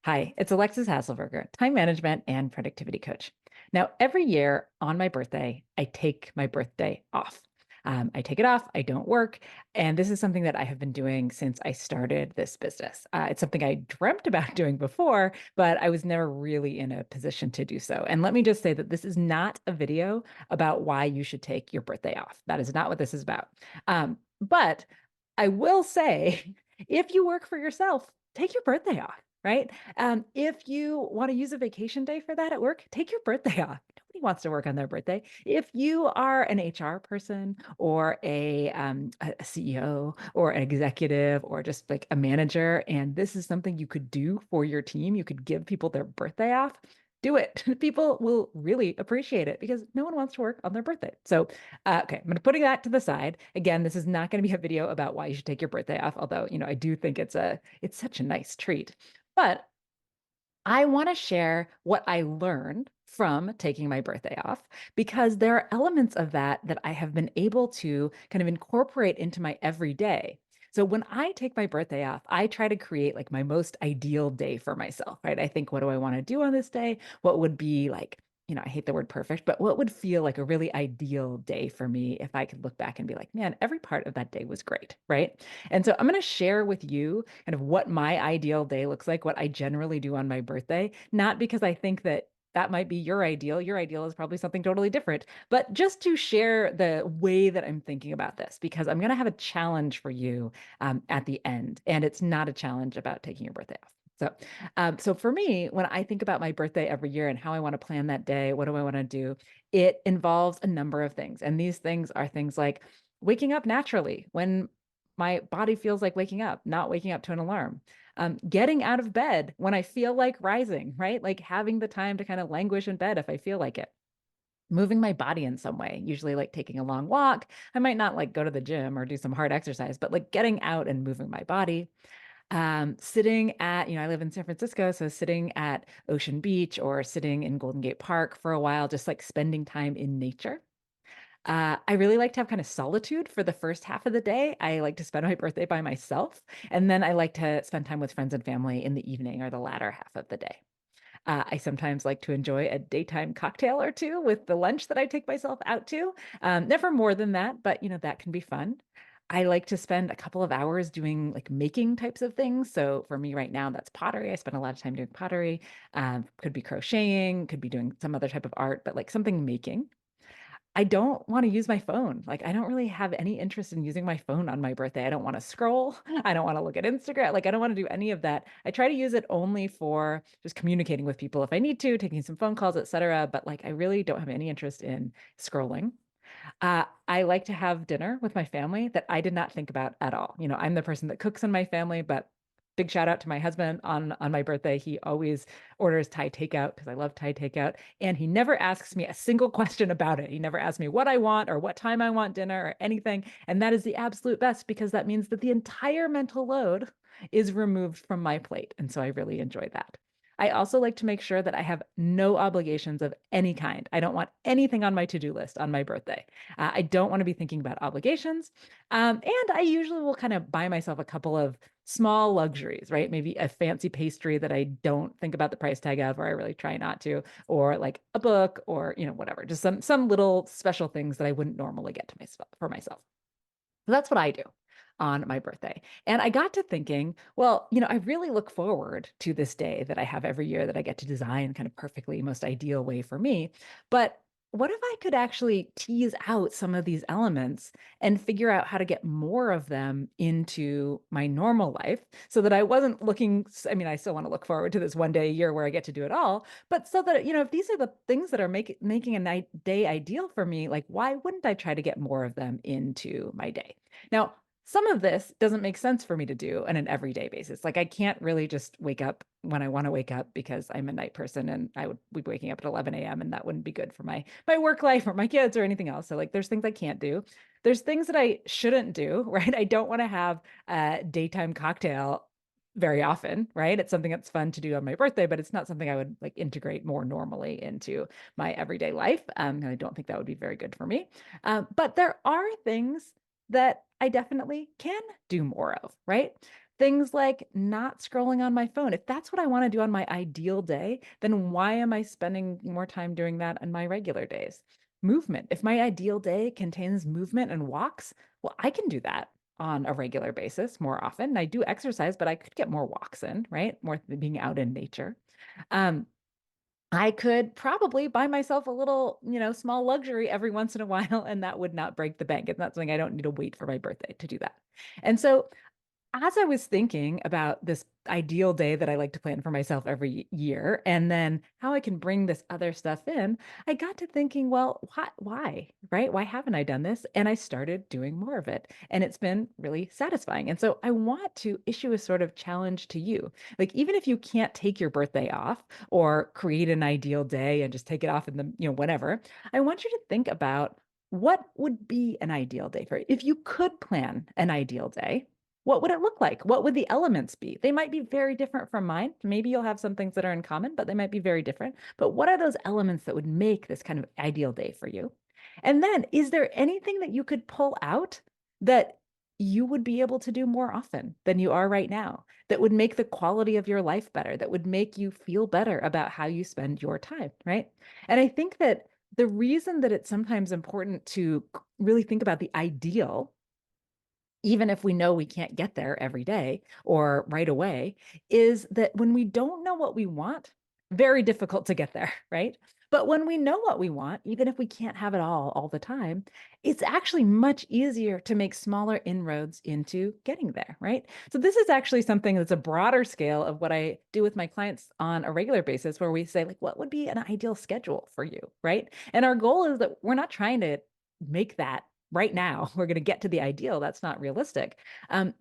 Hi, it's Alexis Hasselberger, time management and productivity coach. Now, every year on my birthday, I take my birthday off. I take it off, I don't work. And this is something that I have been doing since I started this business. It's something I dreamt about doing before, but I was never really in a position to do so. And let me just say that this is not a video about why you should take your birthday off. That is not what this is about. But I will say, if you work for yourself, take your birthday off, right? If you want to use a vacation day for that at work, take your birthday off. Nobody wants to work on their birthday. If you are an HR person or a CEO or an executive or just like a manager, and this is something you could do for your team, you could give people their birthday off. Do it. People will really appreciate it because no one wants to work on their birthday. So, okay, I'm going to putting that to the side. Again, this is not going to be a video about why you should take your birthday off, although, I do think it's such a nice treat. But I want to share what I learned from taking my birthday off because there are elements of that I have been able to kind of incorporate into my everyday. So when I take my birthday off, I try to create like my most ideal day for myself, right? I think, what do I want to do on this day? What would be like, I hate the word perfect, but what would feel like a really ideal day for me if I could look back and be like, man, every part of that day was great, right? And so I'm going to share with you kind of what my ideal day looks like, what I generally do on my birthday, not because I think that that might be your ideal. Your ideal is probably something totally different, but just to share the way that I'm thinking about this, because I'm going to have a challenge for you at the end. And it's not a challenge about taking your birthday off. So for me, when I think about my birthday every year and how I want to plan that day, what do I want to do? It involves a number of things. And these things are things like waking up naturally when my body feels like waking up, not waking up to an alarm. Getting out of bed when I feel like rising, right? Like having the time to kind of languish in bed if I feel like it. Moving my body in some way, usually like taking a long walk. I might not like go to the gym or do some hard exercise, but like getting out and moving my body. Sitting at, I live in San Francisco, so sitting at Ocean Beach or sitting in Golden Gate Park for a while, just like spending time in nature. I really like to have kind of solitude for the first half of the day. I like to spend my birthday by myself, and then I like to spend time with friends and family in the evening or the latter half of the day. I sometimes like to enjoy a daytime cocktail or two with the lunch that I take myself out to. Never more than that, but that can be fun. I like to spend a couple of hours doing like making types of things. So for me right now, that's pottery. I spend a lot of time doing pottery. Could be crocheting, could be doing some other type of art, but like something making. I don't want to use my phone. Like, I don't really have any interest in using my phone on my birthday. I don't want to scroll. I don't want to look at Instagram. Like, I don't want to do any of that. I try to use it only for just communicating with people if I need to, taking some phone calls, etc. But like, I really don't have any interest in scrolling. I like to have dinner with my family that I did not think about at all. I'm the person that cooks in my family, but big shout out to my husband on my birthday. He always orders Thai takeout because I love Thai takeout, and he never asks me a single question about it. He never asks me what I want or what time I want dinner or anything, and that is the absolute best because that means that the entire mental load is removed from my plate, and so I really enjoy that. I also like to make sure that I have no obligations of any kind. I don't want anything on my to-do list on my birthday. I don't want to be thinking about obligations. And I usually will kind of buy myself a couple of small luxuries, right? Maybe a fancy pastry that I don't think about the price tag of, or I really try not to, or like a book, or whatever. Just some little special things that I wouldn't normally get to myself for myself. So that's what I do on my birthday. And I got to thinking, well, I really look forward to this day that I have every year that I get to design kind of perfectly, most ideal way for me. But what if I could actually tease out some of these elements and figure out how to get more of them into my normal life so that I wasn't looking, I mean, I still want to look forward to this one day a year where I get to do it all, but so that, if these are the things that are making a night day ideal for me, like, why wouldn't I try to get more of them into my day? Now, some of this doesn't make sense for me to do on an everyday basis. Like, I can't really just wake up when I want to wake up because I'm a night person and I would be waking up at 11 a.m. and that wouldn't be good for my work life or my kids or anything else. So like there's things I can't do. There's things that I shouldn't do, right? I don't want to have a daytime cocktail very often, right? It's something that's fun to do on my birthday, but it's not something I would like integrate more normally into my everyday life. And I don't think that would be very good for me. But there are things that I definitely can do more of, right? Things like not scrolling on my phone. If that's what I want to do on my ideal day, then why am I spending more time doing that on my regular days? Movement. If my ideal day contains movement and walks, well, I can do that on a regular basis more often. I do exercise, but I could get more walks in, right? More being out in nature. Um, I could probably buy myself a little, small luxury every once in a while, and that would not break the bank. It's not something I don't need to wait for my birthday to do that. And so as I was thinking about this ideal day that I like to plan for myself every year, and then how I can bring this other stuff in, I got to thinking, well, why, right? Why haven't I done this? And I started doing more of it, and it's been really satisfying. And so I want to issue a sort of challenge to you. Like, even if you can't take your birthday off or create an ideal day and just take it off in the, whenever, I want you to think about what would be an ideal day for you. If you could plan an ideal day, what would it look like? What would the elements be? They might be very different from mine. Maybe you'll have some things that are in common, but they might be very different. But what are those elements that would make this kind of ideal day for you? And then, is there anything that you could pull out that you would be able to do more often than you are right now, that would make the quality of your life better, that would make you feel better about how you spend your time, right? And I think that the reason that it's sometimes important to really think about the ideal, even if we know we can't get there every day or right away, is that when we don't know what we want, very difficult to get there, right? But when we know what we want, even if we can't have it all the time, it's actually much easier to make smaller inroads into getting there, right? So this is actually something that's a broader scale of what I do with my clients on a regular basis, where we say, like, what would be an ideal schedule for you, right? And our goal is that we're not trying to make that right now. We're going to get to the ideal. That's not realistic.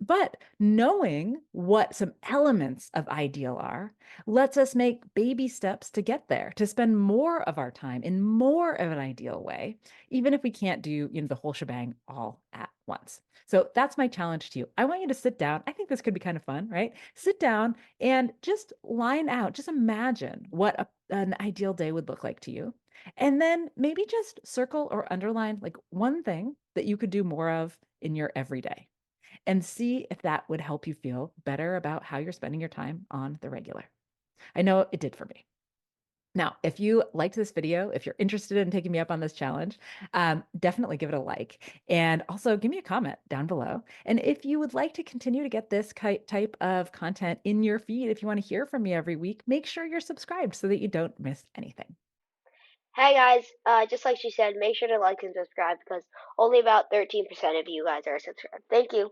But knowing what some elements of ideal are lets us make baby steps to get there, to spend more of our time in more of an ideal way, even if we can't do, the whole shebang all at once. So that's my challenge to you. I want you to sit down. I think this could be kind of fun, right? Sit down and just line out, just imagine what an ideal day would look like to you. And then maybe just circle or underline like one thing that you could do more of in your everyday, and see if that would help you feel better about how you're spending your time on the regular. I know it did for me. Now, if you liked this video, if you're interested in taking me up on this challenge, definitely give it a like. And also give me a comment down below. And if you would like to continue to get this type of content in your feed, if you want to hear from me every week, make sure you're subscribed so that you don't miss anything. Hey guys, just like she said, make sure to like and subscribe because only about 13% of you guys are subscribed. Thank you.